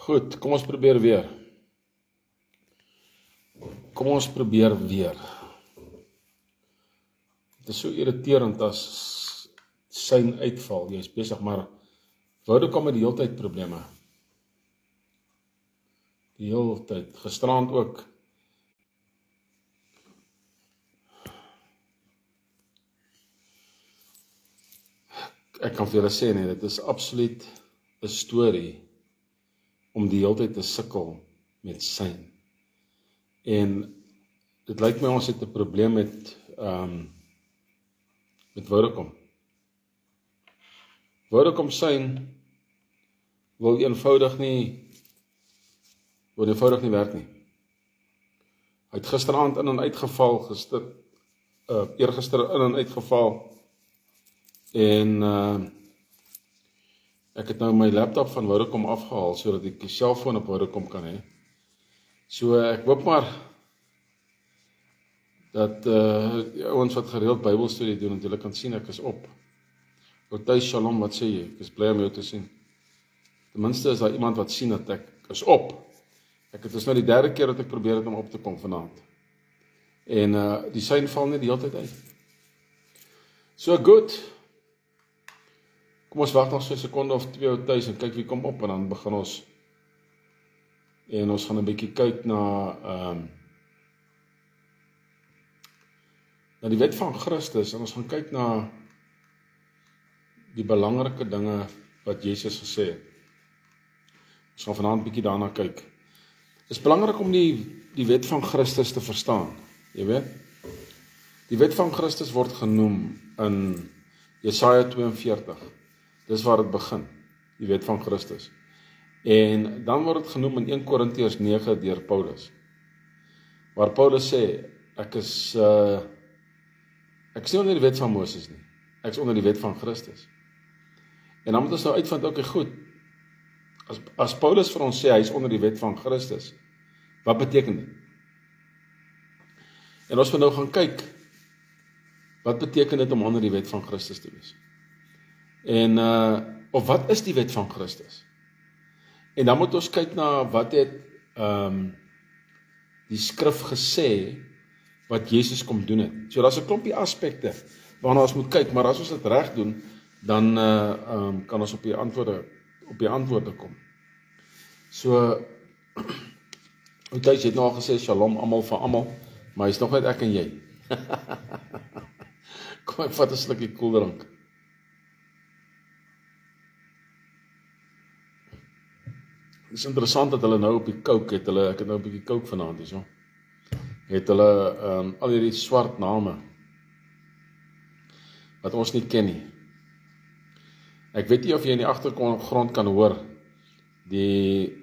Goed, kom ons probeer weer. Het is so irriterend as sein uitval. Jy is besig, maar Vodacom het die hele tyd probleme. Die hele tyd. Gisterand ook. Ek kan vir julle sê, nee, dit is absoluut 'n storie om die hele tyd te sukkel met sein. En dit lyk my ons het 'n probleem met Vodacom. Vodacom sein wil eenvoudig nie werk nie. Hy het gisteraand in en uitgeval, eergister in en uitgeval. En ek het nou my laptop van Vodacom afgehaal, sodat ek die selfoon op Vodacom kan hê. So ek hoop maar dat die ouens wat gereeld Bybelstudie doen, en julle kan sien ek is op. Oudthuis Shalom, wat sê jy? Ek is bly om jou te sien. Ten minste is daar iemand wat sien dat ek is op. Het is nou die 3de keer dat ek probeer het om op te kom vanaand. En die sein val net die hele tyd uit. So goed. Kom ons wag nog so 'n sekonde of 2 Oudthuis en kyk wie kom op, en dan begin ons. En ons gaan 'n bietjie kyk na die wet van Christus, en ons gaan kyk na die belangrike dinge wat Jesus gesê het. Ons gaan vanaand bietjie daarna kyk. Het is belangrik om die wet van Christus te verstaan, jy weet. Die wet van Christus word genoem in Jesaja 42. Dis waar dit begin, die wet van Christus. En dan word dit genoem in 1 Korintiërs 9 deur Paulus. Waar Paulus sê, ek is nie onder die wet van Moses nie. Ek is onder die wet van Christus. En dan moet ons nou uitvind, okay, goed. As Paulus vir ons sê, hy is onder die wet van Christus, wat beteken dit? En ons moet nou gaan kyk, wat beteken dit om onder die wet van Christus te wees? En, of wat is die wet van Christus? En dan moet ons kyk na wat het die skrif gesê, wat Jesus kom doen het. So daar's 'n klompie aspekte waarna ons moet kyk, maar as ons dit reg doen, dan kan ons op die antwoorde kom. So, Oudthuis het nou al gesê, Shalom almal vir almal, maar hy's nog net ek en jy. Kom ek vat 'n slukkie koeldrank. Het is interessant dat hulle nou op die Coke het, ek het nou 'n bietjie Coke vanaand hier so. Het hulle al hierdie swart name wat ons nie ken nie. Ek weet nie of jy in die agtergrond kan hoor die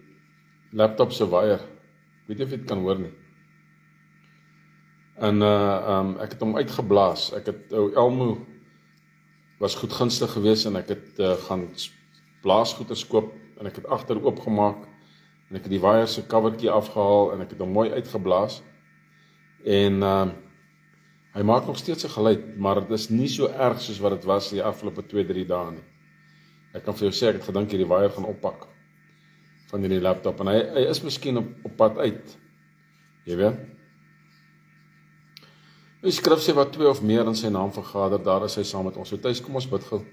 laptop se waier. Ek weet nie of jy dit kan hoor nie. En ek het hom uitgeblaas. Elmo was goedgunstig geweest en ek het gaan blaasgoeders koop en ek het agter oopgemaak en ek het die waier se covertjie afgehaal en ek het hom mooi uitgeblaas. En hy maak nog steeds 'n geluid, maar dit is nie so erg soos wat dit was die afgelope 2-3 dae nie. Ek kan vir jou sê, ek het gedink hierdie waier gaan oppak van hierdie laptop, en hy is miskien op pad uit, jy weet. Die skrif sê wat 2 of meer in sy naam vergader, daar is hy saam met ons. So tuis, kom ons bid gou.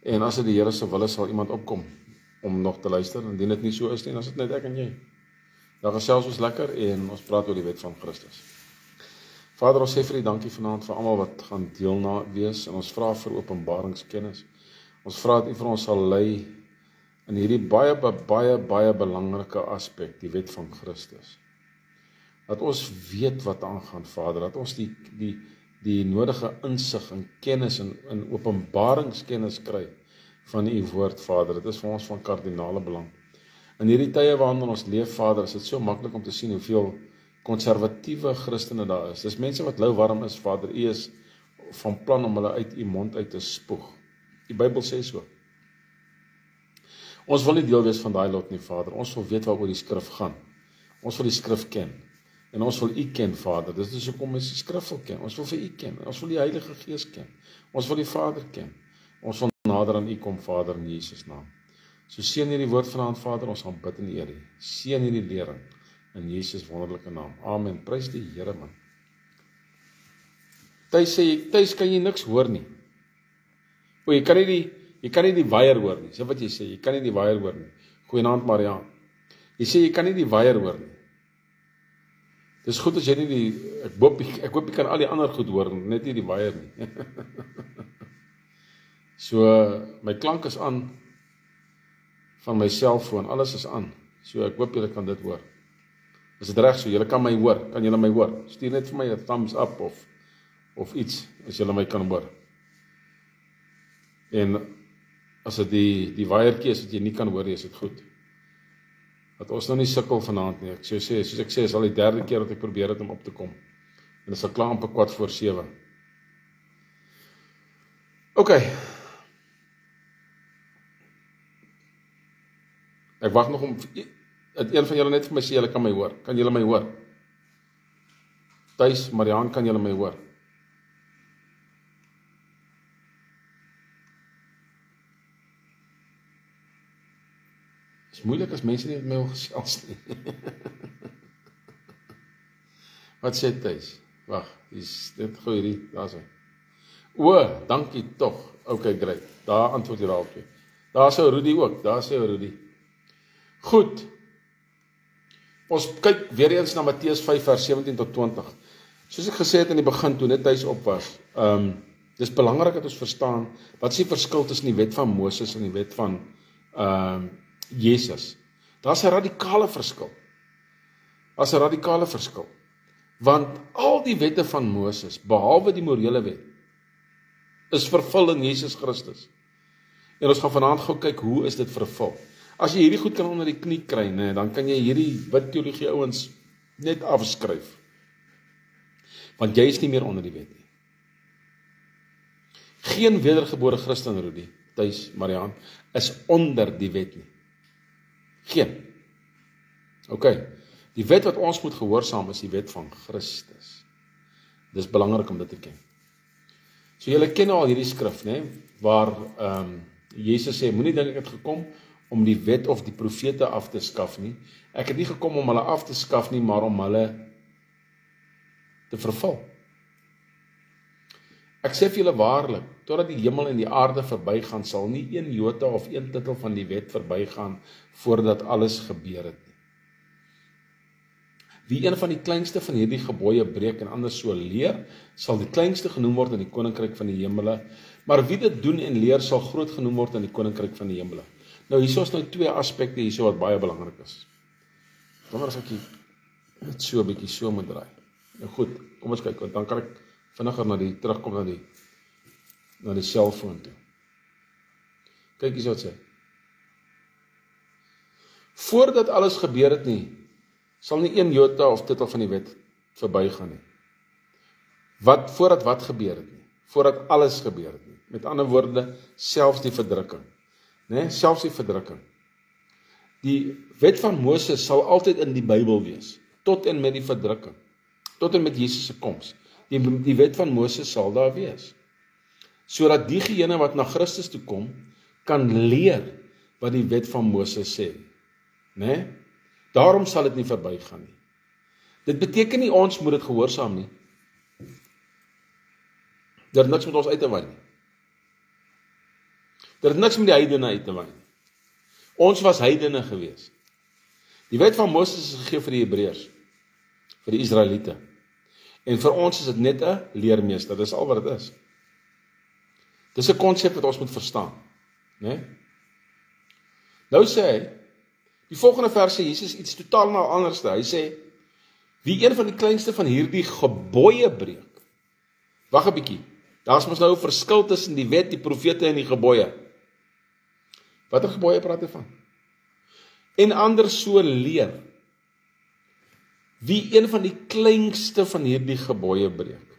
En as dit die Here se wil is, sal iemand opkom om nog te luister, en indien dit nie so is nie, dan is dit net ek en jy. Dan gesels ons lekker en ons praat oor die wet van Christus. Vader, ons sê vir U dankie vanaand vir almal wat gaan deel wees, en ons vra vir openbaringskennis. Ons vra dat U vir ons sal lei in hierdie baie belangrike aspek, die wet van Christus. Dat ons weet wat aangaan, Vader, dat ons die nodige insig en kennis en openbaringskennis kry van U woord, Vader. Dit is vir ons van kardinale belang. In hierdie tye waarin ons leef, Vader, is dit so maklik om te sien hoeveel konservatiewe Christene daar is. Dis mense wat lauwarm is, Vader. U is van plan om hulle uit U mond uit te spoeg. Die Bybel sê so. Ons wil nie deel wees van daai lot nie, Vader. Ons wil weet waaroor die skrif gaan. Ons wil die skrif ken. En ons wil U ken, Vader. Dit is hoekom ons die skrif wil ken. Ons wil vir U ken. Ons wil die Heilige Gees ken. Ons wil die Vader ken. Ons wil nader aan U kom, Vader, in Jesus naam. So seën hierdie woord vanaand, Vader, ons gaan bid in die Here. Seën hierdie lering in Jesus wonderlike naam. Amen. Prys die Here, man. Tuis kan jy niks hoor nie. O, jy kan nie die waier hoor nie. Sê wat jy sê, jy kan nie die waier hoor nie. Goeienaand, Mariaan. Jy sê jy kan nie die waier hoor nie. Dis goed as jy nie ek hoop jy kan al die ander goed hoor, net nie die waier nie. So, my klank is aan van my selfoon, alles is aan. So, ek hoop julle kan dit hoor. Is dit reg so? Julle kan my hoor. Kan julle my hoor? Stuur net vir my 'n thumbs up of iets, as julle my kan hoor. En as dit die waiertjie is wat jy nie kan hoor nie, is dit goed. Dat ons nou nie sukkel vanaand nie. Soos ek sê, is al die 3de keer wat ek probeer het om op te kom. En is al klaar amper 6:15. OK. Ek wag nog om dat een van julle net vir my sê, julle kan my hoor. Kan julle my hoor? Tuis, Mariaan, kan julle my hoor? Is moeilik as mense nie met my wil gesels nie. Wat sê Tuis? Wag, dit gou hierdie, daar's hy. O, dankie tog. OK, great. Daar antwoord jy daarop. Daar sou Rudy ook, daar sê Rudy. Goed. Ons kyk weer eens na Matteus 5 vers 17 tot 20. Soos ek gesê het in die begin toe net Tuis op was, dis belangrik dat ons verstaan wat is die verskil tussen die wet van Moses en die wet van Jesus. Daar's 'n radikale verskil. Daar's 'n radikale verskil. Want al die wette van Moses, behalwe die morele wet, is vervul in Jesus Christus. En ons gaan vanaand gou kyk hoe is dit vervul. As jy hierdie goed kan onder die knie kry, nee, dan kan jy hierdie wit teologie ouens net afskryf. Want jy is nie meer onder die wet nie. Geen wedergebore Christen, Rudy, Tuis, Mariaan, is onder die wet nie. Geen. OK. Die wet wat ons moet gehoorsaam is die wet van Christus. Dis belangrik om dit te ken. So julle ken al hierdie skrif, né, waar Jesus sê, moenie dink ek het gekom om die wet of die profete af te skaf nie. Ek het nie gekom om hulle af te skaf nie, maar om hulle te vervul. Ek sê vir julle waarlik, totdat die hemel en die aarde verbygaan, sal nie een jota of een titel van die wet verbygaan voordat alles gebeur het nie. Wie een van die kleinste van hierdie gebooie breek en anders so leer, sal die kleinste genoem word in die koninkryk van die hemele, maar wie dit doen en leer, sal groot genoem word in die koninkryk van die hemele. Nou, hier is nou 2 aspekte hier wat baie belangrik is. Dan as ek dit so 'n bietjie so moet draai. Nou goed, kom ons kyk, want dan kan ek vinniger terugkom na die selfoon toe. Kyk hier wat sê. Voordat alles gebeur het nie, sal nie een jota of titel van die wet verbygaan nie. Voordat wat gebeur het nie? Voordat alles gebeur het nie. Met ander woorde, selfs die verdrukking. Nee, selfs die verdrukking. Die wet van Moses sal altyd in die Bybel wees, tot en met die verdrukking, tot en met Jesus se koms. Die wet van Moses sal daar wees, sodat diegene wat na Christus toe kom, kan leer wat die wet van Moses sê. Nee? Daarom sal dit nie verbygaan nie. Dit beteken nie ons moet dit gehoorsaam nie. Daar niks met ons uit te waai nie. Daar niks met die heidene uit te waai nie. Ons was heidene gewees. Die wet van Moses is gegee vir die Hebreërs, vir die Israeliete. En vir ons is dit net 'n leermeester, dis al wat dit is. Dis 'n konsep wat ons moet verstaan, né? Nou sê hy, die volgende vers sê Jesus iets totaal nou anders. Hy sê, wie een van die kleinste van hierdie gebooie breek. Wag 'n bietjie. Daar's mos nou 'n verskil tussen die wet, die profete en die gebooie. Watter gebooie praat hy van? En ander so leer. Wie een van die kleinste van hierdie gebooie breek.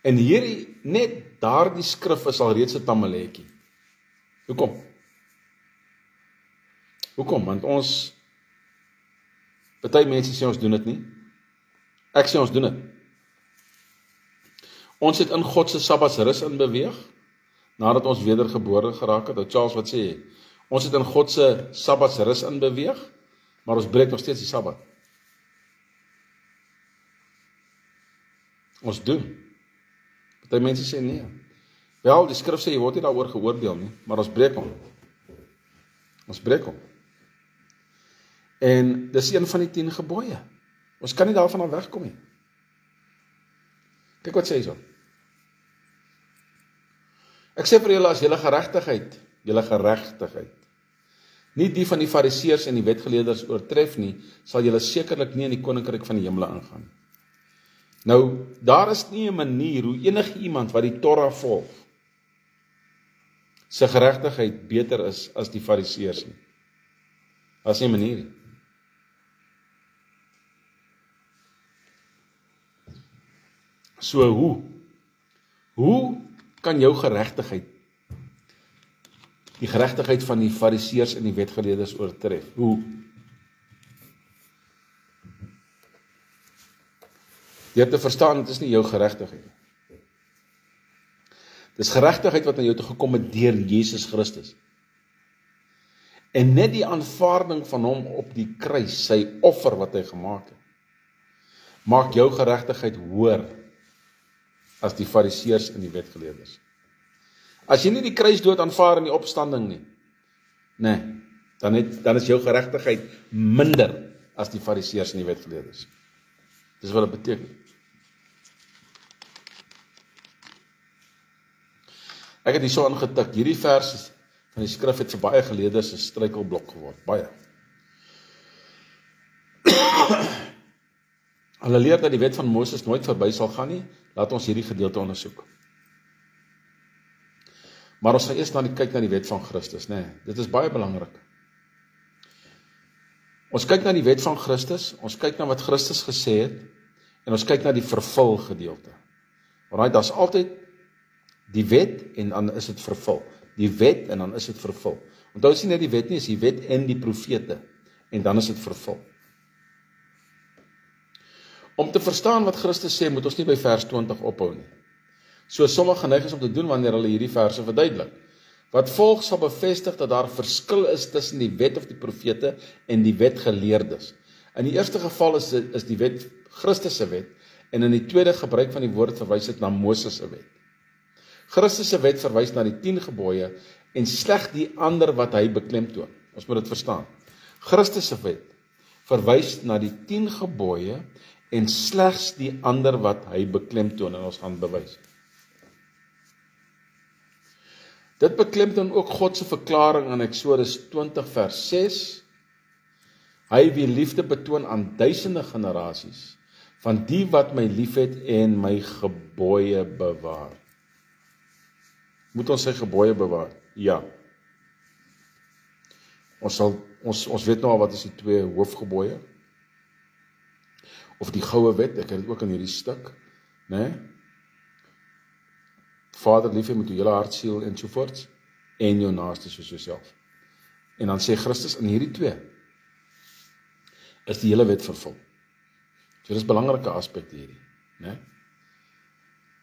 En hierdie, net daardie skrif is al reeds 'n tamaletjie. Hoekom? Hoekom? Want ons, party mense sê ons doen dit nie. Ek sê ons doen dit. Ons het in God se Sabbatsrus in beweeg, nadat ons wedergebore geraak het. Charles, wat sê jy? Ons het in God se Sabbatsrus inbeweeg, maar ons breek nog steeds die Sabbat. Ons doen. Party mense sê nee. Wel, die skrif sê jy word nie daaroor geoordeel nie, maar ons breek hom. Ons breek hom. En dis een van die 10 gebooie. Ons kan nie daarvan af wegkom nie. Kyk wat sê hy so. Ek sê vir julle, as julle geregtigheid, nie die van die Fariseërs en die wetgeleerders oortref nie, sal julle sekerlik nie in die koninkryk van die hemele ingaan. Nou, daar is nie 'n manier hoe enige iemand wat die Torah volg, sy geregtigheid beter is as die Fariseërs nie. Daar is nie 'n manier nie. So hoe kan jou geregtigheid die geregtigheid van die Fariseërs en die wetgeleerders oortref? Hoe? Jy het te verstaan, dit is nie jou geregtigheid. Dis geregtigheid wat aan jou toe gekom het deur Jesus Christus. En net die aanvaarding van hom op die kruis, sy offer wat hy gemaak het, maak jou geregtigheid hoër as die Fariseërs en die wetgeleerders. As jy nie die kruisdood aanvaar in die opstanding nie, dan is jou geregtigheid minder as die Fariseërs en die wetgeleerders. Dis wat dit beteken. Ek het hier so aangetik, hierdie vers van die skrif het vir baie geleerdes 'n struikelblok geword, baie. Hulle leer dat die wet van Moses nooit verby sal gaan nie, laat ons hierdie gedeelte ondersoek. Maar ons gaan eers kyk na die wet van Christus, dit is baie belangrik. Ons kyk na die wet van Christus, ons kyk na wat Christus gesê het, en ons kyk na die vervul gedeelte. Alright, daar's altyd die wet en dan is dit vervul. Die wet en dan is dit vervul. Onthou sien net die wet nie, is die wet en die profete en dan is dit vervul. Om te verstaan wat Christus sê, moet ons nie by vers 20 ophou nie. So sommige geneig is om te doen wanneer hulle hierdie verse verduidelik. Wat volg sal bevestig dat daar verskil is tussen die wet of die profete en die wetgeleerdes. In die eerste geval is die wet Christus se wet en in die tweede gebruik van die woord verwys dit na Moses se wet. Christus se wet verwys na die 10 gebooie en slegs die ander wat hy beklemtoon. Ons moet dit verstaan. Christus se wet verwys na die 10 gebooie en slegs die ander wat hy beklemtoon en ons gaan bewys. Dit beklemtoon ook God se verklaring in Eksodus 20 vers 6. Hy wie liefde betoon aan duisende generasies van die wat my liefhet en my gebooie bewaar. Moet ons sy gebooie bewaar? Ja. Ons weet nou al wat is die 2 hoofgebooie. Of die goue wet, ek het dit ook in hierdie stuk, Vader lief hê met jou hele hart, siel en sovoorts, en jou naaste soos jouself. En dan sê Christus in hierdie 2 is die hele wet vervul. So dis 'n belangrike aspek hierdie,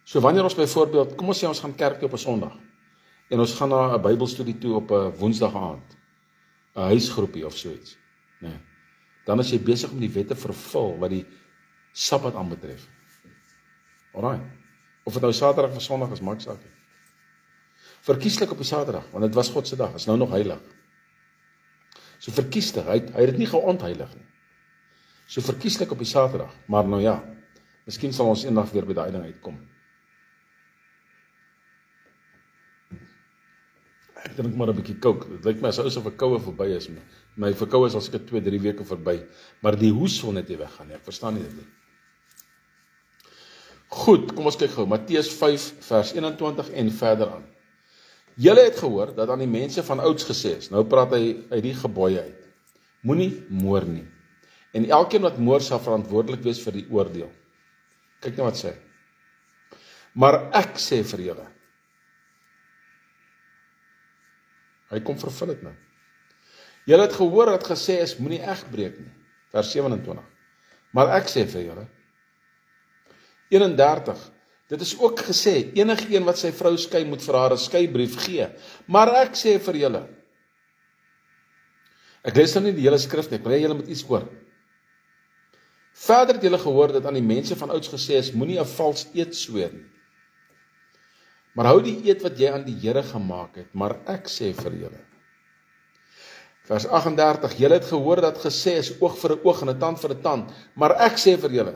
So wanneer ons byvoorbeeld, kom ons sê ons gaan kerk toe op 'n Sondag en ons gaan na 'n Bybelstudie toe op 'n Woensdag aand, 'n huisgroepie of so iets, dan is jy besig om die wet te vervul wat die Sabbat aanbetref. Alraai. Of dit nou Saterdag of Sondag is, maak saak nie. Verkieslik op die Saterdag, want dit was God se dag, is nou nog heilig. So verkieslik, hy het dit nie geontheilig nie. So verkieslik op die Saterdag, maar nou ja, miskien sal ons eendag weer by daai ding uitkom. Ek drink maar 'n bietjie Coke. Dit lyk my asof 'n koue verby is. My verkoue is al seker 2-3 weke verby, maar die hoes sal net nie weggaan nie. Ek verstaan nie dit nie. Goed, kom ons kyk gou. Matteus 5 vers 21 en verder aan. Julle het gehoor dat aan die mense van ouds gesê is. Nou praat hy uit die gebooie uit. Moenie moor nie. En elkeen wat moor sal verantwoordelik wees vir die oordeel. Kyk nou wat sê. Maar ek sê vir julle. Hy kom vervul dit nou. Julle het gehoor dat gesê is, moenie egbreek nie. Vers 27. Maar ek sê vir julle. 31. Dit is ook gesê, enigeen wat sy vrou skei moet vir haar 'n skeibrief gee. Maar ek sê vir julle. Ek lees nou nie die hele skrif nie, ek wil hê julle moet iets hoor. Verder het julle gehoor dat aan die mense van ouds gesê is, moenie 'n vals eed sweer nie. Maar hou die eed wat jy aan die Here gemaak het, maar ek sê vir julle. Vers 38, julle het gehoor dat gesê is, oog vir 'n oog en 'n tand vir 'n tand, maar ek sê vir julle.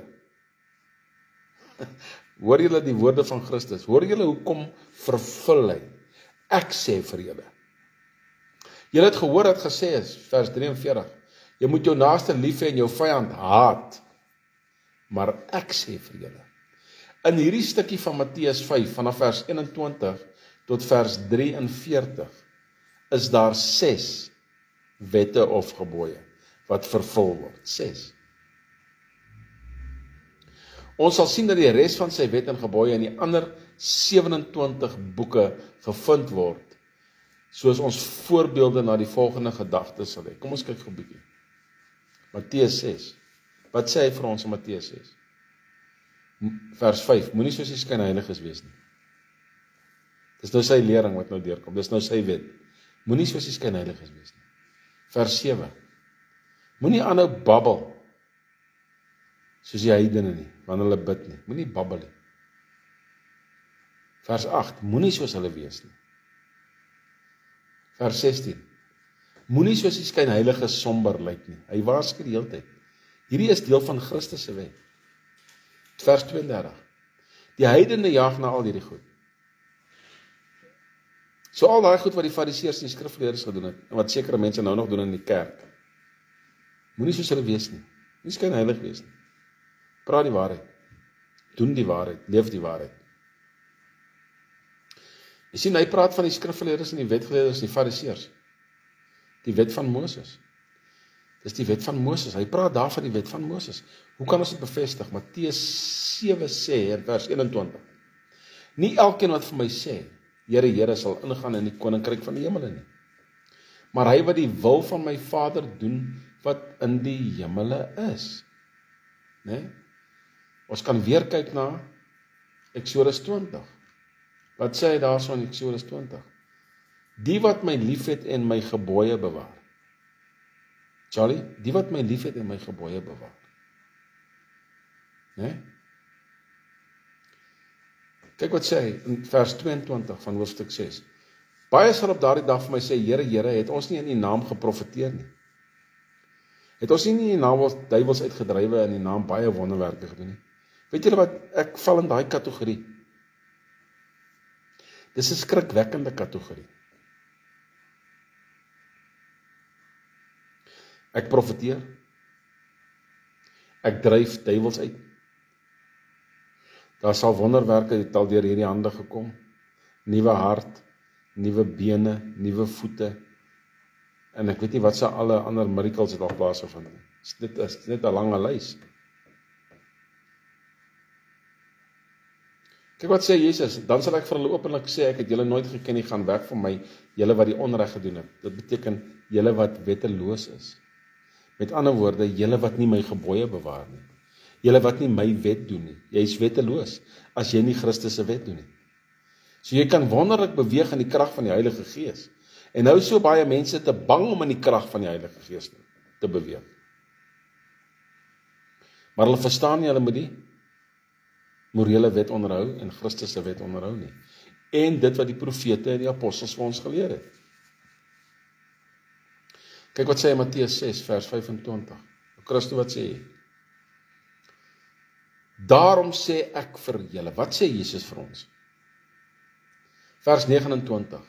Hoor julle die woorde van Christus? Hoor julle hoekom vervul hy? Ek sê vir julle. Julle het gehoor dat gesê is, vers 43, jy moet jou naaste lief hê en jou vyand haat. Maar ek sê vir julle. In hierdie stukkie van Matteus 5, vanaf vers 21 tot vers 43, is daar 6 wette of gebooie wat vervul word. 6. Ons sal sien dat die res van sy wet en gebooie in die ander 27 boeke gevind word, soos ons voorbeelde na die volgende gedagtes sal hê. Kom ons kyk gou 'n bietjie. Matteus 6. Wat sê hy vir ons in Matteus 6? Vers 5. Moenie soos die skynheiliges wees nie. Dis nou sy lering wat nou deurkom. Dis nou sy wet. Moenie soos die skynheiliges wees nie. Vers 7. Moenie aanhou babbel soos die heidene nie, wanneer hulle bid nie. Moenie babbel nie. Vers 8. Moenie soos hulle wees nie. Vers 16. Moenie soos die skynheiliges somber lyk nie. Hy waarsku die hele tyd. Hierdie is deel van Christus se wet. Vers 32. Die heidene jaag na al hierdie goed. So al daai goed wat die fariseërs en die skrifgeleerdes gedoen het, en wat sekere mense nou nog doen in die kerk. Moenie soos hulle wees nie. Nie skynheilig wees nie. Praat die waarheid. Doen die waarheid. Leef die waarheid. Jy sien, hy praat van die skrifgeleerdes en die wetgeleerdes en die fariseërs. Die wet van Moses. Dis die wet van Moses. Hy praat daar van die wet van Moses. Hoe kan ons dit bevestig? Matteus 7 sê in vers 21. Nie elkeen wat vir my sê, Here, Here, sal ingaan in die koninkryk van die hemele nie. Maar hy wat die wil van my Vader doen, wat in die hemele is. Nee? Ons kan weer kyk na Eksodus 20. Wat sê hy daarso in Eksodus 20? Die wat my liefhet en my gebooie bewaar. Charlie, die wat my liefhet en my gebooie bewaar. Nee? Kyk wat sê hy in vers 22 van hoofstuk 6. Baie sal op daardie dag vir my sê, Here, Here, het ons nie in die naam geprofeteer nie? Het ons nie in die naam duiwels uitgedrywe en in die naam baie wonderwerke gedoen nie? Weet julle wat, ek val in daai kategorie. Dis 'n skrikwekkende kategorie. Ek profeteer. Ek dryf duiwels uit. Daar sal wonderwerke het al deur hierdie hande gekom. Nuwe hart, nuwe bene, nuwe voete. En ek weet nie wat se alle ander miracles het al plaasgevind nie. Dit is net 'n lange lys. Kyk wat sê Jesus, dan sal ek vir hulle openlik sê, ek het julle nooit geken nie, gaan weg van my, julle wat die onreg gedoen het. Dit beteken, julle wat wetteloos is. Met ander woorde, julle wat nie my gebooie bewaar nie. Julle wat nie my wet doen nie. Jy is wetteloos, as jy nie Christus se wet doen nie. So jy kan wonderlik beweeg in die krag van die Heilige Gees. En nou so baie mense te bang om in die krag van die Heilige Gees te beweeg. Maar hulle verstaan nie, hulle moet die morele wet onderhou en Christus se wet onderhou nie. En dit wat die profete en die apostels vir ons geleer het. Kyk wat sê in Matteus 6 vers 25. Christus wat sê? Daarom sê ek vir julle. Wat sê Jesus vir ons? Vers 29.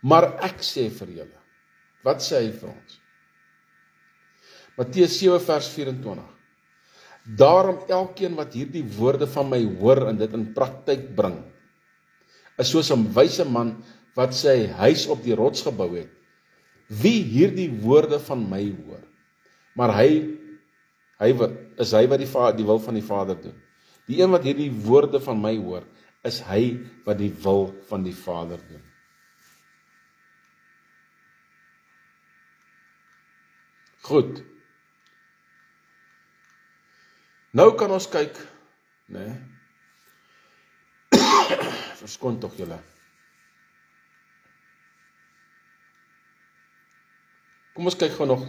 Maar ek sê vir julle. Wat sê hy vir ons? Matteus 7 vers 24. Daarom elkeen wat hierdie woorde van my hoor en dit in praktyk bring, is soos 'n wyse man wat sy huis op die rots gebou het. Wie hierdie woorde van my hoor, maar hy wat die wil van die Vader doen. Die een wat hierdie woorde van my hoor, is hy wat die wil van die Vader doen. Goed. Nou kan ons kyk, nee. Verskoon tog julle. Kom ons kyk gou nog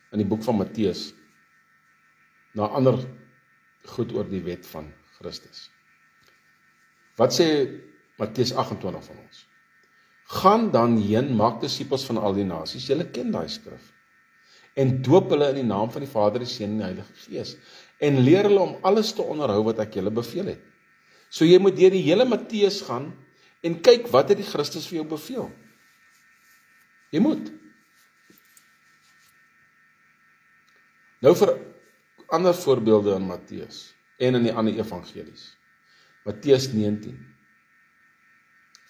in die boek van Matteus na ander goed oor die wet van Christus. Wat sê Matteus 28 van ons? Gaan dan heen, maak disippels van al die nasies, julle ken daai skrif, en doop hulle in die naam van die Vader, die Seun en die Heilige Gees, en leer hulle om alles te onderhou wat ek julle beveel het. So jy moet deur die hele Matteus gaan, en kyk wat het die Christus vir jou beveel. Jy moet. Nou vir ander voorbeelde in Matteus, en in die ander evangelies. Matteus 19,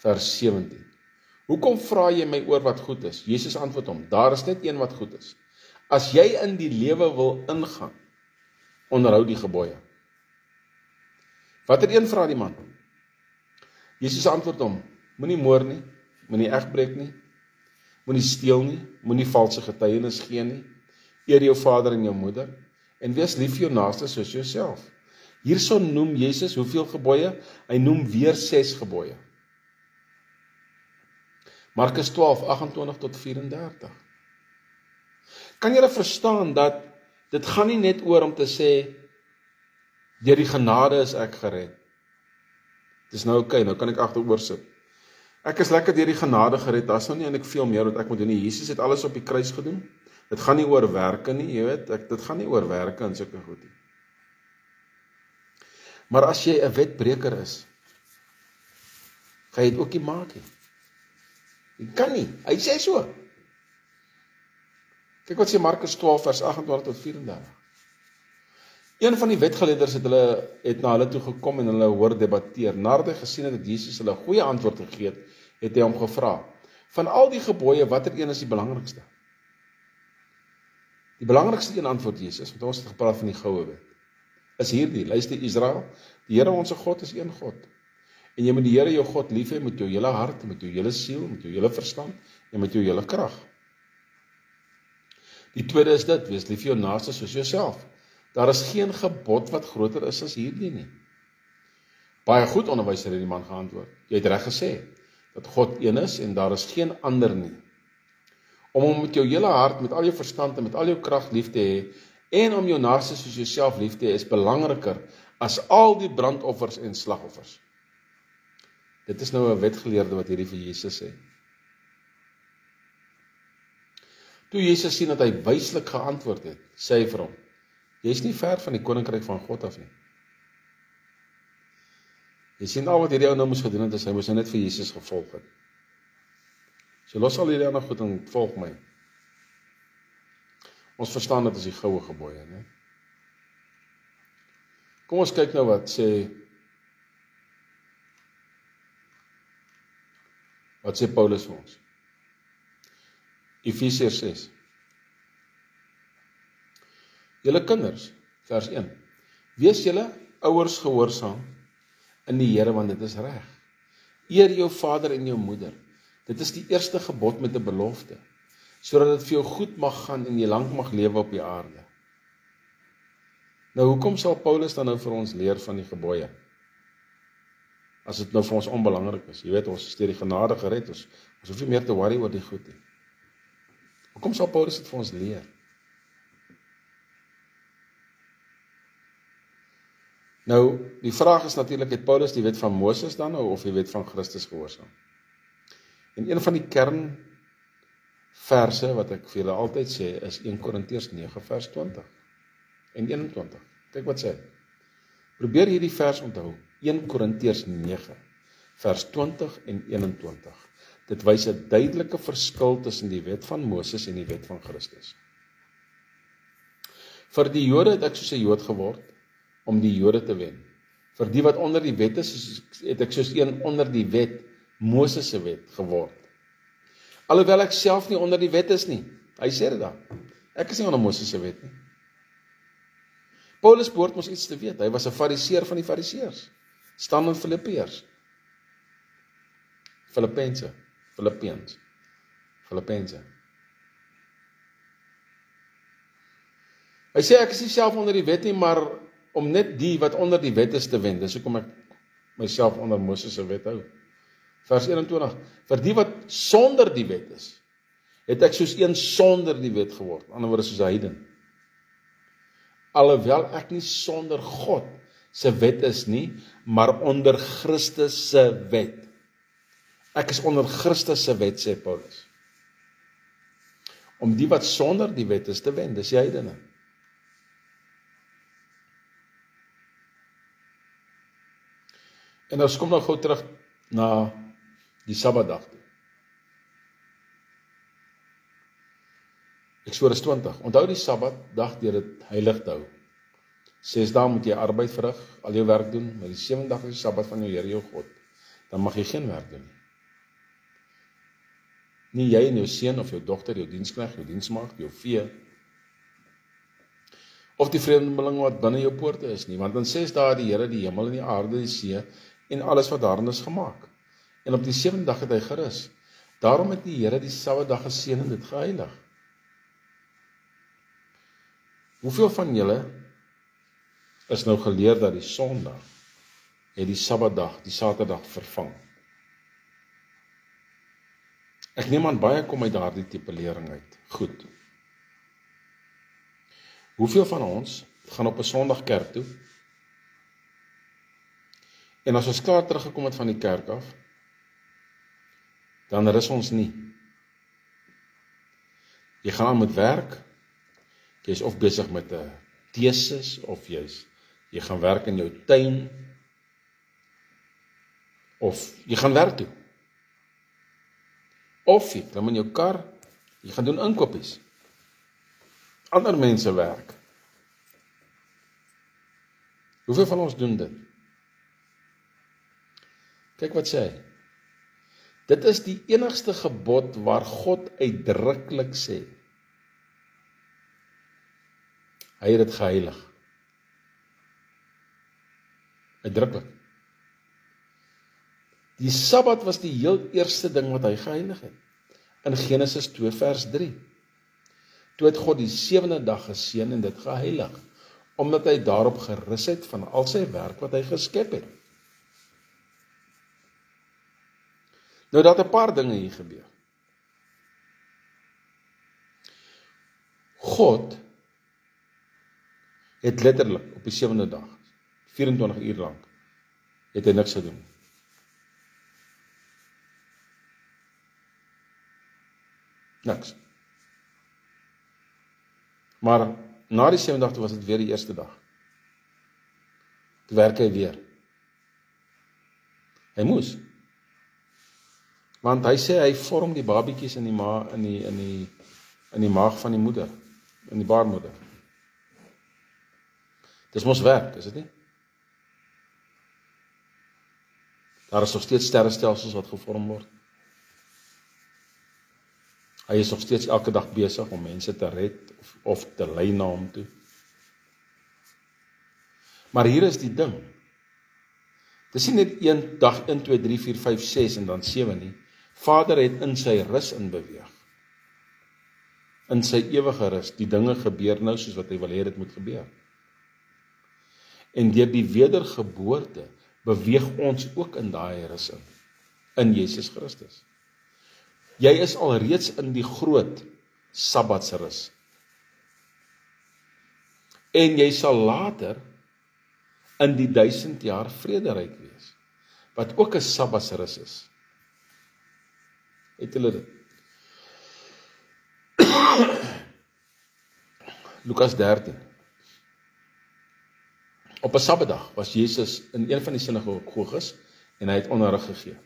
vers 17. Hoekom vra jy my oor wat goed is? Jesus antwoord hom, daar is net een wat goed is. As jy in die lewe wil ingaan, onderhou die gebooie. Watter een vra die man? Jesus antwoord hom, moenie moord nie, moenie egbreek nie, moenie steel nie, moenie valse getuienis gee nie, eer jou vader en jou moeder, en wees lief vir jou naaste soos jouself. Hierso noem Jesus hoeveel gebooie? Hy noem weer 6 gebooie. Markus 12, 28 tot 34. Kan julle verstaan dat dit gaan nie net oor om te sê, deur die genade is ek gered. Dis nou oké, nou kan ek agteroor sit. Ek is lekker deur die genade gered, daar is nou nie eintlik veel meer wat ek moet doen nie. Jesus het alles op die kruis gedoen. Dit gaan nie oor werke nie, jy weet, dit gaan nie oor werke en sulke goed nie. Maar as jy 'n wetbreker is, gaan jy dit ook nie maak nie. Jy kan nie, hy sê so. Kyk wat sê Markus 12 vers 28 tot 34. Een van die wetgeleerders het na hulle toe gekom en hulle hoor debatteer. Nadat hy gesien het dat Jesus hulle 'n goeie antwoord gegee het, het hy hom gevra, van al die gebooie, watter een is die belangrikste? Die belangrikste een, antwoord Jesus, want ons het gepraat van die goue wet, is hierdie, luister Israel, die Here ons God is een God. En jy moet die Here jou God lief hê met jou hele hart, met jou hele siel, met jou hele verstand en met jou hele krag. Die tweede is dit, wees lief vir jou naaste soos jouself. Daar is geen gebod wat groter is as hierdie nie. Baie goed, onderwyser, het die man geantwoord. Jy het reg gesê, dat God een is en daar is geen ander nie. Om hom met jou hele hart, met al jou verstand en met al jou krag lief te hê, en om jou naaste soos jouself lief te hê, is belangriker as al die brandoffers en slagoffers. Dit is nou 'n wetgeleerde wat hierdie vir Jesus sê. Toe Jesus sien dat hy wyslik geantwoord het, sê hy vir hom, jy is nie ver van die koninkryk van God af nie. Jy sien al wat hierdie ou nou moes gedoen het, is hy moes nou net vir Jesus gevolg het. So los al hierdie ander goed en volg my. Ons verstaan dit as die goue gebooie, né? Kom ons kyk nou wat sê Paulus vir ons. Efesiërs 6. Julle kinders, vers 1. Wees julle ouers gehoorsaam in die Here, want dit is reg. Eer jou vader en jou moeder. Dit is die eerste gebod met 'n belofte, sodat dit vir jou goed mag gaan en jy lank mag lewe op die aarde. Nou, hoekom sal Paulus dan nou vir ons leer van die gebooie? As dit nou vir ons onbelangrik is. Jy weet, ons is deur die genade gered, ons hoef nie meer te worry oor die goed nie. Hoekom sal Paulus dit vir ons leer? Nou, die vraag is natuurlik, het Paulus die wet van Moses dan nou, of die wet van Christus gehoorsaam? En een van die kernverse wat ek vir julle altyd sê, is 1 Korintiërs 9 vers 20 en 21. Kyk wat sê. Probeer hierdie vers onthou. 1 Korintiërs 9 vers 20 en 21. Dit wys 'n duidelike verskil tussen die wet van Moses en die wet van Christus. Vir die Jode het ek soos 'n Jood geword, om die Jode te wen. Vir die wat onder die wet is, het ek soos een onder die wet, Moses se wet, geword. Alhoewel ek self nie onder die wet is nie. Hy sê dit daar. Ek is nie onder Moses se wet nie. Paulus behoort ons iets te weet. Hy was 'n fariseer van die fariseërs. Staan in Filippense. Hy sê ek is nie self onder die wet nie, maar om net die wat onder die wet is te wen. Dis hoekom ek myself onder Moses se wet hou. Vers 21. Vir die wat sonder die wet is, het ek soos een sonder die wet geword, aan die ander woorde soos 'n heiden. Alhoewel ek nie sonder God se wet is nie, maar onder Christus se wet. Ek is onder Christus se wet, sê Paulus. Om die wat sonder die wet is te wen, dis die heidene. En ons kom nou gou terug na die Sabbatdag toe. Eksodus 20. Onthou die Sabbatdag deur dit heilig te hou. 6 dae moet jy arbeid verrig, al jou werk doen, maar die 7de dag is die Sabbat van jou Here jou God. Dan mag jy geen werk doen nie. Nie jy en jou seun of jou dogter, jou diensknegt, jou diensmaagd, jou vee, of die vreemdeling wat binne jou poorte is nie, want in 6 dae het die Here die hemel en die aarde, die see en alles wat daarin is gemaak. En op die 7de dag het hy gerus. Daarom het die Here die Sabbatdag geseën en dit geheilig. Hoeveel van julle is nou geleer dat die Sondag het die Sabbatdag, die Saterdag vervang? Ek neem aan baie kom uit daardie tipe lering uit. Goed. Hoeveel van ons gaan op 'n Sondag kerk toe? En as ons klaar teruggekom het van die kerk af, dan rus ons nie. Jy gaan aan met werk, jy is of besig met 'n tesis, of jy gaan werk in jou tuin, of jy gaan werk toe. Of jy klim in jou kar, jy gaan doen inkopies. Ander mense werk. Hoeveel van ons doen dit? Kyk wat sê hy. Dit is die enigste gebod waar God uitdruklik sê. Hy het dit geheilig. Uitdruklik. Die Sabbat was die heel eerste ding wat hy geheilig het. In Genesis 2 vers 3. Toe het God die 7de dag geseën en dit geheilig, omdat hy daarop gerus het van al sy werk wat hy geskep het. Nou dat 'n paar dinge hier gebeur. God het letterlik op die 7de dag, 24 uur lank, het hy niks gedoen. Niks. Maar na die 7de dag toe was dit weer die eerste dag. Toe werk hy weer. Hy moes. Want hy sê hy vorm die babietjies in die maag van die moeder, in die baarmoeder. Dis mos werk, is dit nie? Daar is nog steeds sterrestelsels wat gevorm word. Hy is nog steeds elke dag besig om mense te red of te lei na hom toe. Maar hier is die ding. Dis nie net een dag 1, 2, 3, 4, 5, 6 en dan 7 nie. Vader het in sy rus inbeweeg. In sy ewige rus, die dinge gebeur nou soos wat hy wil hê dit moet gebeur. En deur die wedergeboorte beweeg ons ook in daai rus in Jesus Christus. Jy is alreeds in die groot Sabbatsrus. En jy sal later in die 1000 jaar vrederyk wees, wat ook 'n Sabbatsrus is. Het hulle dit? Lukas 13. Op 'n Sabbatdag was Jesus in een van die sinagoges en hy het onderrig gegee.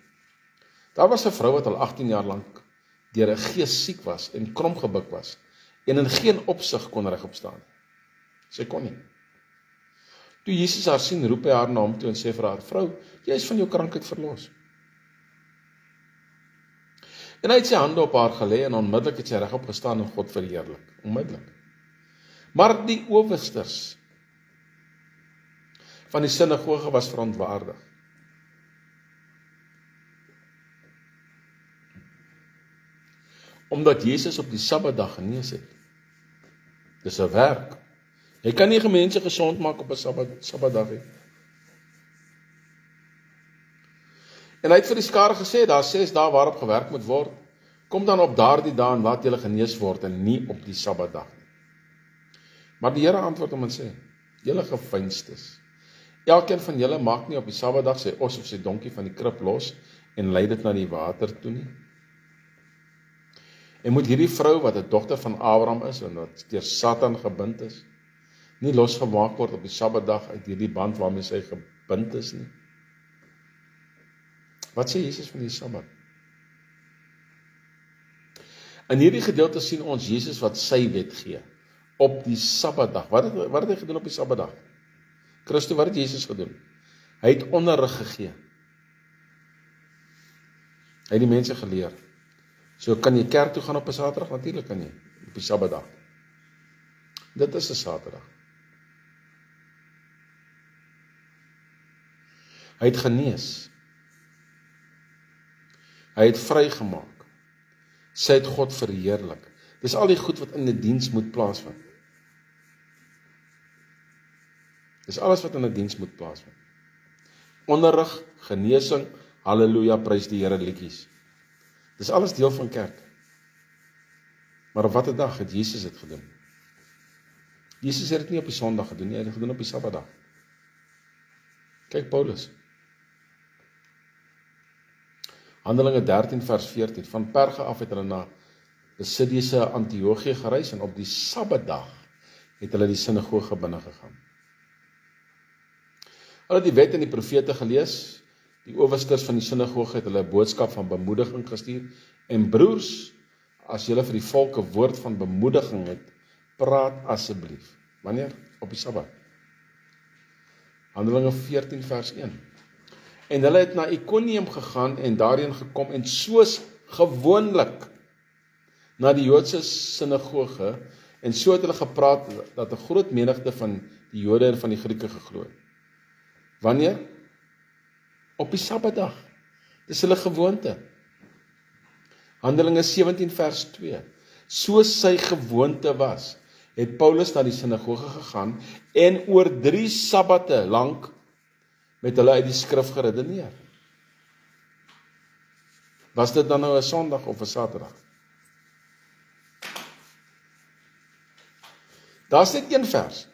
Daar was 'n vrou wat al 18 jaar lank deur 'n gees siek was en kromgebuk was en in geen opsig kon regop staan nie. Sy kon nie. Toe Jesus haar sien, roep hy haar na hom toe en sê vir haar: "Vrou, jy is van jou krankheid verlos." En hy het sy hande op haar gelê en onmiddellik het sy regop gestaan en God verheerlik. Onmiddellik. Maar die owersters van die sinagoge was verontwaardig. Omdat Jesus op die Sabbatdag genees het. Dis 'n werk. Jy kan nie mense gesond maak op 'n Sabbatdag nie. En hy het vir die skare gesê, daar 6 dae waarop gewerk moet word. Kom dan op daardie dae en laat julle genees word en nie op die Sabbatdag nie. Maar die Here antwoord hom en sê, julle geveinstes, elkeen van julle maak nie op die Sabbatdag sy os of sy donkie van die krib los en lei dit na die water toe nie. En moet hierdie vrou wat 'n dogter van Abraham is en wat deur Satan gebind is, nie losgemaak word op die Sabbatdag uit hierdie band waarmee sy gebind is nie. Wat sê Jesus van die Sabbat? In hierdie gedeelte sien ons Jesus wat sy wet gee op die Sabbatdag. Wat het hy gedoen op die Sabbatdag? Christus, wat het Jesus gedoen? Hy het onderrig gegee. Hy het die mense geleer. So kan jy kerk toe gaan op 'n Saterdag? Natuurlik kan jy, op die Sabbatdag. Dit is 'n Saterdag. Hy het genees. Hy het vrygemaak. Sy het God verheerlik. Dis al die goed wat in 'n diens moet plaasvind. Dis alles wat in 'n diens moet plaasvind. Onderrig, genesing, halleluja, prys die Here liedjies. Dis alles deel van kerk. Maar op watter dag het Jesus dit gedoen? Jesus het dit nie op die Sondag gedoen nie, hy het dit gedoen op die Sabbatdag. Kyk Paulus. Handelinge 13 vers 14. Van Perge af het hulle na Pisidiese Antiochië gereis en op die Sabbatdag het hulle die sinagoge binne gegaan. Hulle het die wet en die profete gelees. Die owersters van die sinagoge het hulle 'n boodskap van bemoediging gestuur. En broers, as julle vir die volk 'n woord van bemoediging het, praat asseblief. Wanneer? Op die Sabbat. Handelinge 14 vers 1. En hulle het na Iconium gegaan en daarheen gekom en soos gewoonlik na die Joodse sinagoge en so het hulle gepraat dat 'n groot menigte van die Jode en van die Grieke geglo het. Wanneer? Op die Sabbatdag. Dis hulle gewoonte. Handelinge 17 vers 2. Soos sy gewoonte was, het Paulus na die sinagoge gegaan en oor 3 Sabbate lank met hulle uit die skrif geredeneer. Was dit dan nou 'n Sondag of 'n Saterdag? Daar's net een vers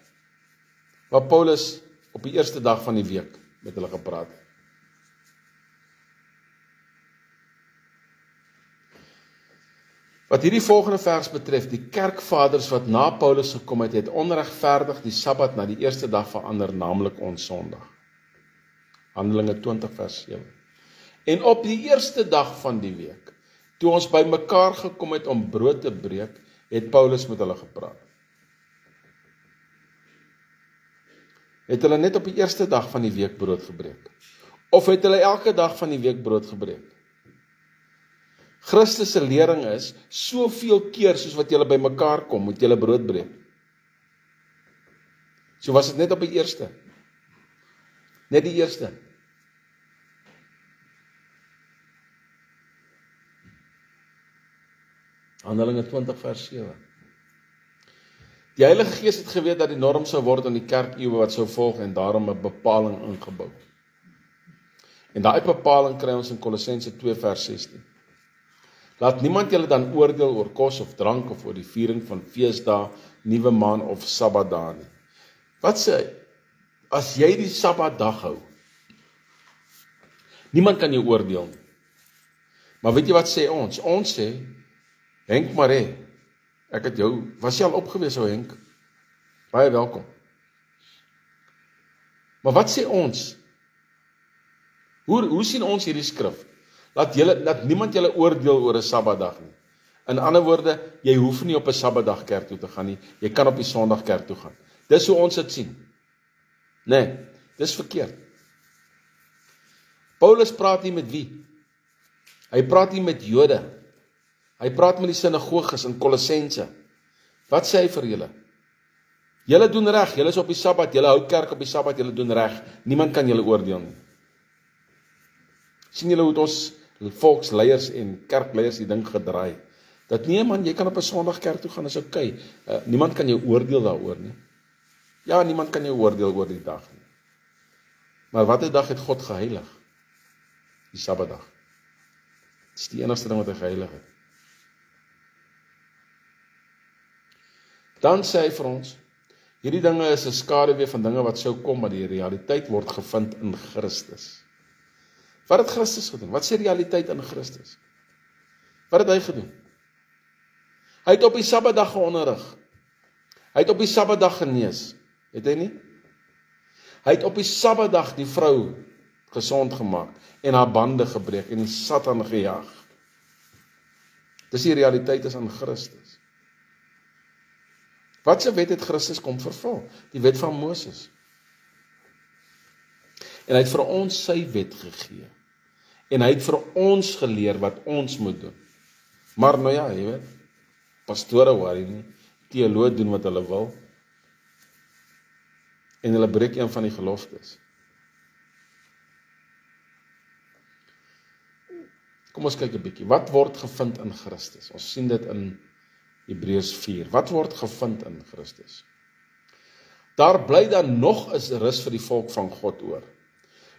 waar Paulus op die eerste dag van die week met hulle gepraat het. Wat hierdie volgende vers betref, die kerkvaders wat na Paulus gekom het, het onregverdig die Sabbat na die eerste dag verander, naamlik ons Sondag. Handelinge 20 vers 7. En op die eerste dag van die week, toe ons by mekaar gekom het om brood te breek, het Paulus met hulle gepraat. Het hulle net op die eerste dag van die week brood gebreek? Of het hulle elke dag van die week brood gebreek? Christus se lering is, soveel keer soos wat julle by mekaar kom, moet julle brood breek. So was dit net op die eerste. Net die eerste. Handelinge 20 vers 7. Die Heilige Gees het geweet dat die norm sou word in die kerkeeue wat sou volg en daarom 'n bepaling ingebou. En daai bepaling kry ons in Kolossense 2 vers 16. Laat niemand julle dan oordeel oor kos of drank of oor die viering van feesdae, nuwe maan of sabbatdae nie. Wat sê hy? As jy die sabbatdag hou, niemand kan jou oordeel nie. Maar weet jy wat sê ons? Ons sê, Henk Maree, ek het jou, was jy al opgewees ou Henk? Baie welkom. Maar wat sê ons? Hoe sien ons hierdie skrif? Laat niemand julle oordeel oor 'n sabbatdag nie. In ander woorde, jy hoef nie op 'n sabbatdag kerk toe te gaan nie, jy kan op die Sondag kerk toe gaan. Dis hoe ons dit sien. Nee, dis verkeerd. Paulus praat hier met wie? Hy praat hier met Jode. Hy praat met die sinagoges in Kolossense. Wat sê hy vir julle? Julle doen reg, julle is op die Sabbat, julle hou kerk op die Sabbat, julle doen reg. Niemand kan julle oordeel nie. Sien julle hoe ons volksleiers en kerkleiers die ding gedraai? Dat nee man, jy kan op 'n Sondag kerk toe gaan, is okay. Niemand kan jou oordeel daaroor nie. Ja, niemand kan jou oordeel oor die dag nie. Maar watter dag het God geheilig? Die Sabbatdag. Dit is die enigste ding wat hy geheilig het. Dan sê hy vir ons, hierdie dinge is 'n skaduwee van dinge wat sou kom, maar die realiteit word gevind in Christus. Wat het Christus gedoen? Wat is die realiteit in Christus? Wat het hy gedoen? Hy het op die Sabbatdag geonderrig. Hy het op die Sabbatdag genees. Het hy nie? Hy het op die Sabbatdag die vrou gesond gemaak en haar bande gebreek en die Satan gejaag. Dis die realiteit is in Christus. Wat se wet het Christus kom vervul? Die wet van Moses. En hy het vir ons sy wet gegee. En hy het vir ons geleer wat ons moet doen. Maar nou ja, jy weet, pastore worry nie, teoloë doen wat hulle wil. En hulle breek een van die geloftes. Kom ons kyk 'n bietjie. Wat word gevind in Christus? Ons sien dit in Hebreërs 4. Wat word gevind in Christus? Daar bly dan nog 'n rus vir die volk van God oor.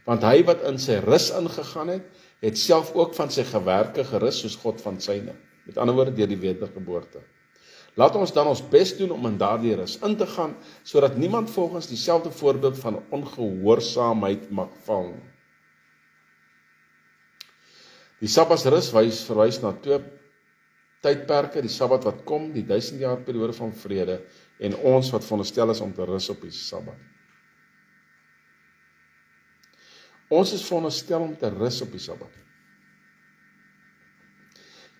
Want hy wat in sy rus ingegaan het, het self ook van sy gewerke gerus soos God van syne. Met ander woorde, deur die wedergeboorte. Laat ons dan ons bes doen om in daardie rus in te gaan, sodat niemand volgens dieselfde voorbeeld van ongehoorsaamheid mag val. Die Sabbatsrus verwys na twee tydperke, die Sabbat wat kom, die 1000 jaar periode van vrede, en ons wat veronderstel is om te rus op die Sabbat. Ons is veronderstel om te rus op die Sabbat.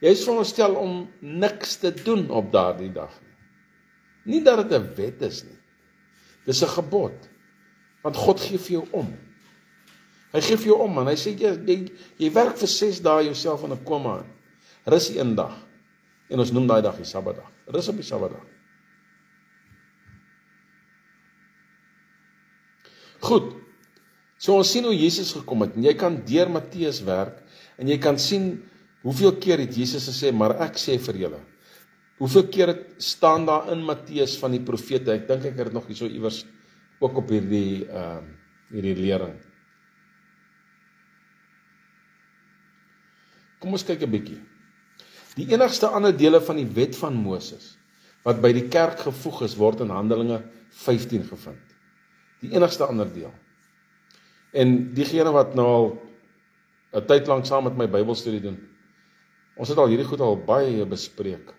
Jy is veronderstel om niks te doen op daardie dag nie. Nie dat dit 'n wet is nie. Dis 'n gebod. Want God gee vir jou om. Hy gee vir jou om en hy sê jy werk vir 6 dae jouself in 'n koma in. Rus 1 dag. En ons noem daai dag die Sabbatdag. Rus op die Sabbatdag. Goed. So ons sien hoe Jesus gekom het. En jy kan deur Matteus werk en jy kan sien hoeveel keer het Jesus gesê, maar ek sê vir julle. Hoeveel keer staan daar in Matteus van die profete? Ek dink ek het dit nog hierso iewers ook op hierdie lering. Kom ons kyk 'n bietjie. Die enigste ander dele van die wet van Moses wat by die kerk gevoeg is, word in Handelinge 15 gevind. Die enigste ander deel. En diegene wat nou al 'n tyd lank saam met my Bybelstudie doen, ons het al hierdie goed al baie bespreek.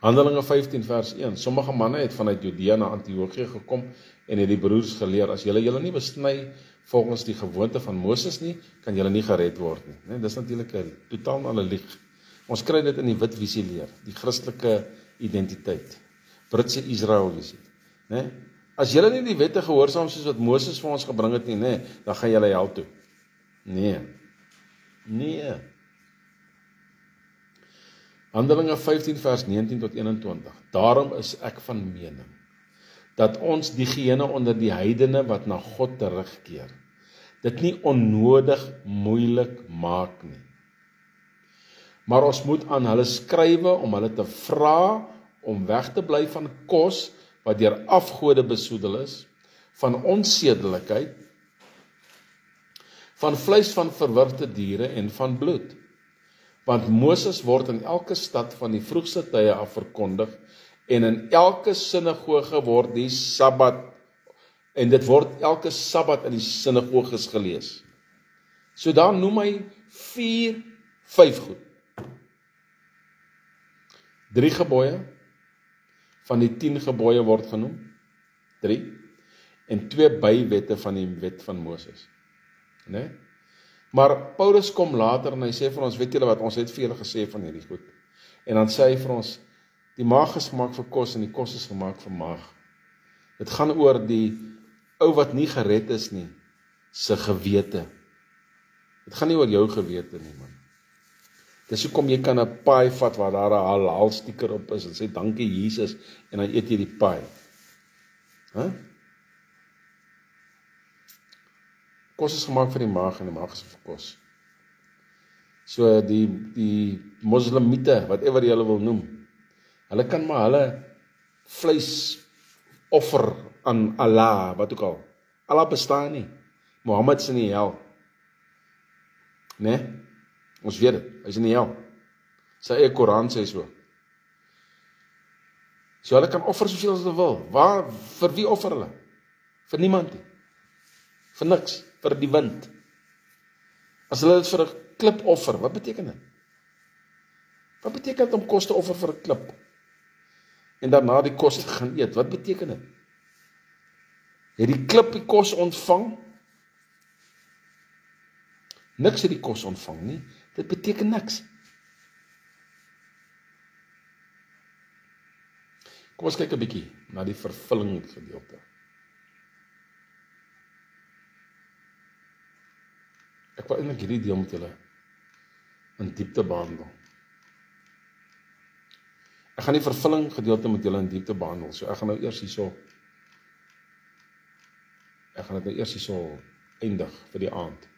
Handelinge 15 vers 1. Sommige manne het vanuit Judea na Antiochië gekom en het die broers geleer, as julle nie besny volgens die gewoonte van Moses nie, kan julle nie gered word nie. Nee, dis natuurlik 'n totaal 'n lieg. Ons kry dit in die wit visie leer, die Christelike identiteit. Britse Israel visie, né? As julle nie die wette gehoorsaam soos wat Moses vir ons gebring het nie, né, dan gaan julle hel toe. Nee. Handelinge 15 vers 19 tot 21. Daarom is ek van mening dat ons diegene onder die heidene wat na God terugkeer, dit nie onnodig moeilik maak nie. Maar ons moet aan hulle skrywe om hulle te vra om weg te bly van kos wat deur afgode besoedel is, van onsedelikheid, van vleis van verwirkte diere en van bloed. Want Moses word in elke stad van die vroegste tye af verkondig en in elke sinagoge word die Sabbat, en dit word elke Sabbat in die sinagoges gelees. So dan noem hy 5 goed. 3 gebooie van die 10 gebooie word genoem. 3. En 2 bywette van die wet van Moses. Nee? Maar Paulus kom later en hy sê vir ons, weet julle wat, ons het vir julle gesê van hierdie goed. En dan sê hy vir ons, die maag is gemaak vir kos en die kos is gemaak vir maag. Dit gaan oor die ou wat nie gered is nie, se gewete. Dit gaan nie oor jou gewete nie, man. Dis hoekom jy kan 'n paai vat waar daar 'n halal sticker op is en sê dankie Jesus en dan eet jy die paai. Kos is gemaak vir die maag en die maag is vir kos. So die moslemiete, whatever jy hulle wil noem, hulle kan maar hulle vleis offer aan Allah, wat ook al. Allah bestaan nie. Mohammed is in die hel. Nee? Ons weet dit, hy is in die hel. Sy eie Koran sê so. So hulle kan offer soveel as hulle wil. Vir wie offer hulle? Vir niemand nie. Vir niks, vir die wind. As hulle dit vir 'n klip offer, wat beteken dit? Wat beteken dit om kos te offer vir 'n klip? En daarna die kos te gaan eet, wat beteken dit? Het die klip die kos ontvang? Niks het die kos ontvang nie, dit beteken niks. Kom ons kyk 'n bietjie na die vervulling gedeelte. Ek wil eintlik hierdie deel met julle in diepte behandel. Ek gaan die vervulling gedeelte met julle in diepte behandel. So ek gaan nou eers hierso eindig vir die aand.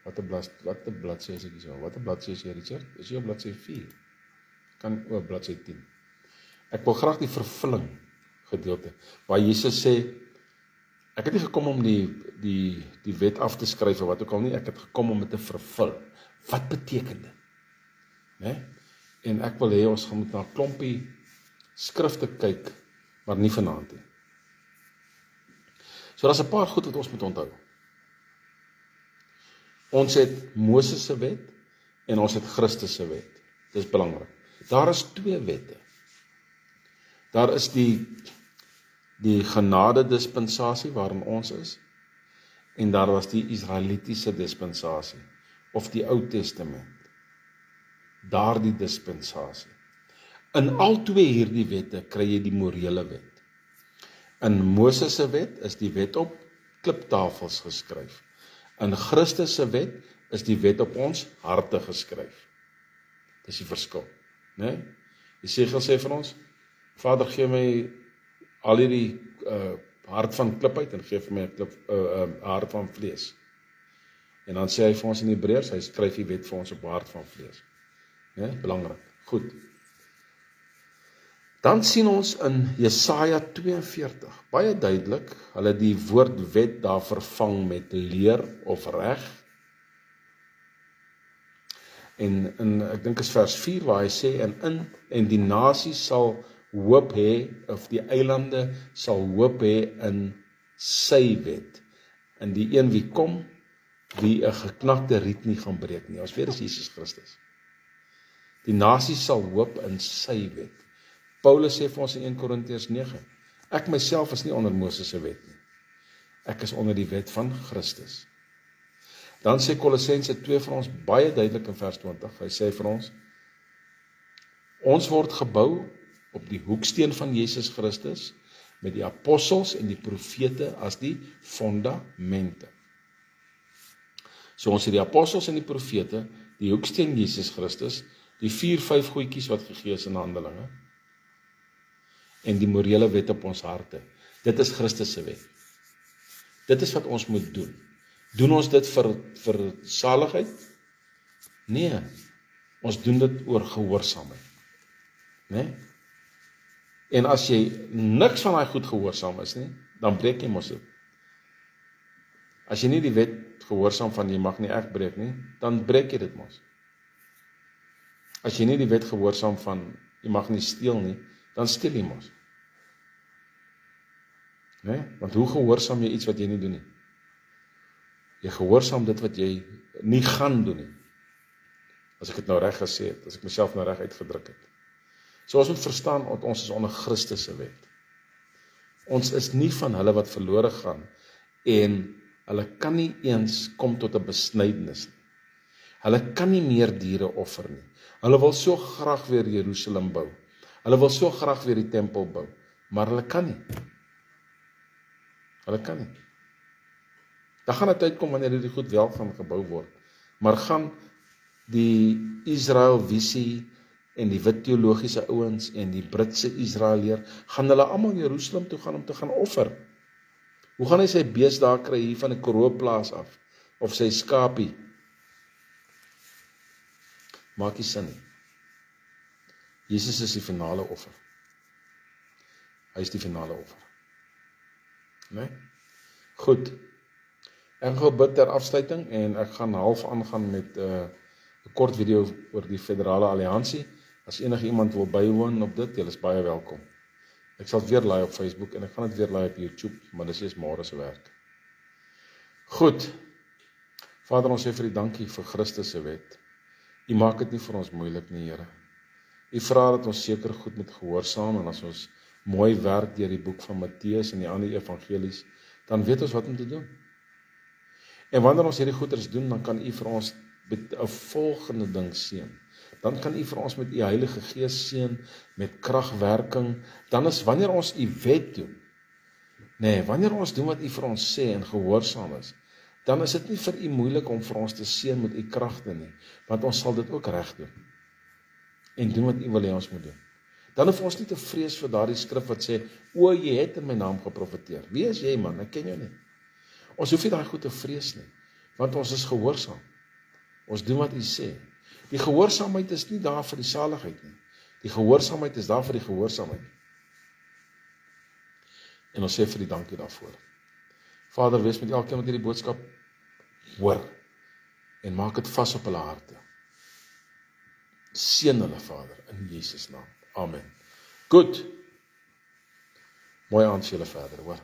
Wat 'n bladsy is ek hierso? Wat 'n bladsy is jy, Richard? Is jy op bladsy 4? Kan oor bladsy 10. Ek wil graag die vervulling gedeelte waar Jesus sê, ek het nie gekom om die wet af te skryf of wat ook al nie, ek het gekom om dit te vervul. Wat beteken dit? Né? En ek wil hê ons gaan moet na 'n klompie skrifte kyk, maar nie vanaand nie. So daar's 'n paar goed wat ons moet onthou. Ons het Moses se wet en ons het Christus se wet. Dis belangrik. Daar is 2 wette. Daar is die genade dispensasie waarin ons is, en daar was die Israelitiese dispensasie, of die Ou Testament. Daardie dispensasie. In al 2 hierdie wette kry jy die morele wet. In Moses se wet is die wet op kliptafels geskryf. In Christus se wet is die wet op ons harte geskryf. Dis die verskil, né? Jesaja sê vir ons, Vader, gee my al hierdie hart van klip uit en gee vir my 'n hart van vlees. En dan sê hy vir ons in Hebreërs, hy skryf die wet vir ons op hart van vlees. Né? Belangrik. Goed. Dan sien ons in Jesaja 42, baie duidelik, hulle die woord wet daar vervang met leer of reg. En ek dink is vers 4 waar hy sê, en die nasie sal hoop hê, of die eilande sal hoop hê in sy wet. En die een wie kom, wie 'n geknakte riet nie gaan breek nie. Ons weet dis Jesus Christus. Die nasie sal hoop in sy wet. Paulus sê vir ons in 1 Korintiërs 9, ek myself is nie onder Moses se wet nie. Ek is onder die wet van Christus. Dan sê Kolossense 2 vir ons baie duidelik in vers 20. Hy sê vir ons word gebou op die hoeksteen van Jesus Christus, met die apostels en die profete as die fondamente. So ons het die apostels en die profete, die hoeksteen Jesus Christus, die 4-5 goedjies wat gegee is in Handelinge, en die morele wet op ons harte. Dit is Christus se wet. Dit is wat ons moet doen. Doen ons dit vir saligheid? Nee, ons doen dit oor gehoorsaamheid. Nee? En as jy niks van daai goed gehoorsaam is nie, dan breek jy mos dit. As jy nie die wet gehoorsaam van jy mag nie ek breek nie, dan breek jy dit mos. As jy nie die wet gehoorsaam van jy mag nie steel nie, dan steel jy mos. Nee? Want hoe gehoorsaam jy iets wat jy nie doen nie? Jy gehoorsaam dit wat jy nie gaan doen nie. As ek dit nou reg gesê het, as ek myself nou reg uitgedruk het. So ons moet verstaan, ons is onder Christus se wet. Ons is nie van hulle wat verlore gaan, en hulle kan nie eens kom tot 'n besnydenis nie. Hulle kan nie meer diere offer nie. Hulle wil so graag weer Jerusalem bou. Hulle wil so graag weer die tempel bou, maar hulle kan nie. Hulle kan nie. Daar gaan 'n tyd kom wanneer hierdie goed wel gaan gebou word, maar gaan die Israel visie en die wit teologiese ouens en die Britse Israelier, gaan hulle almal Jerusalem toe gaan om te gaan offer. Hoe gaan hy sy bees daar kry hier van 'n kroopplaas af, of sy skapie? Maak nie sin nie. Jesus is die finale offer. Hy is die finale offer. Nee? Goed. Ek gaan bid ter afsluiting en ek gaan half aangaan met 'n kort video oor die Federale Alliansie. As enige iemand wil bywoon op dit, julle is baie welkom. Ek sal dit weer laai op Facebook en ek gaan dit weer laai op YouTube, maar dis eers môre se werk. Goed. Vader, ons sê vir U dankie vir Christus se wet. U maak dit nie vir ons moeilik nie, Here. U vra dat ons seker goed moet gehoorsaam, en as ons mooi werk deur die boek van Matteus en die ander evangelies, dan weet ons wat om te doen. En wanneer ons hierdie goeders doen, dan kan U vir ons met 'n volgende ding seën. Dan kan U vir ons met U Heilige Gees seën, met kragwerking. Dan is wanneer ons U wet doen, wanneer ons doen wat U vir ons sê en gehoorsaam is, dan is dit nie vir U moeilik om vir ons te seën met U kragte nie, want ons sal dit ook reg doen. En doen wat U wil hê ons moet doen. Dan hoef ons nie te vrees vir daardie skrif wat sê, o, jy het in my naam geprofeteer. Wie is jy, man? Ek ken jou nie. Ons hoef nie daai goed te vrees nie, want ons is gehoorsaam. Ons doen wat U sê. Die gehoorsaamheid is nie daar vir die saligheid nie. Die gehoorsaamheid is daar vir die gehoorsaamheid. En ons sê vir die dankie daarvoor. Vader, wees met elkeen wat hierdie boodskap hoor, en maak dit vas op hulle harte. Seën hulle, Vader, in Jesus naam. Amen. Goed. Mooi aand vir julle verder, hoor.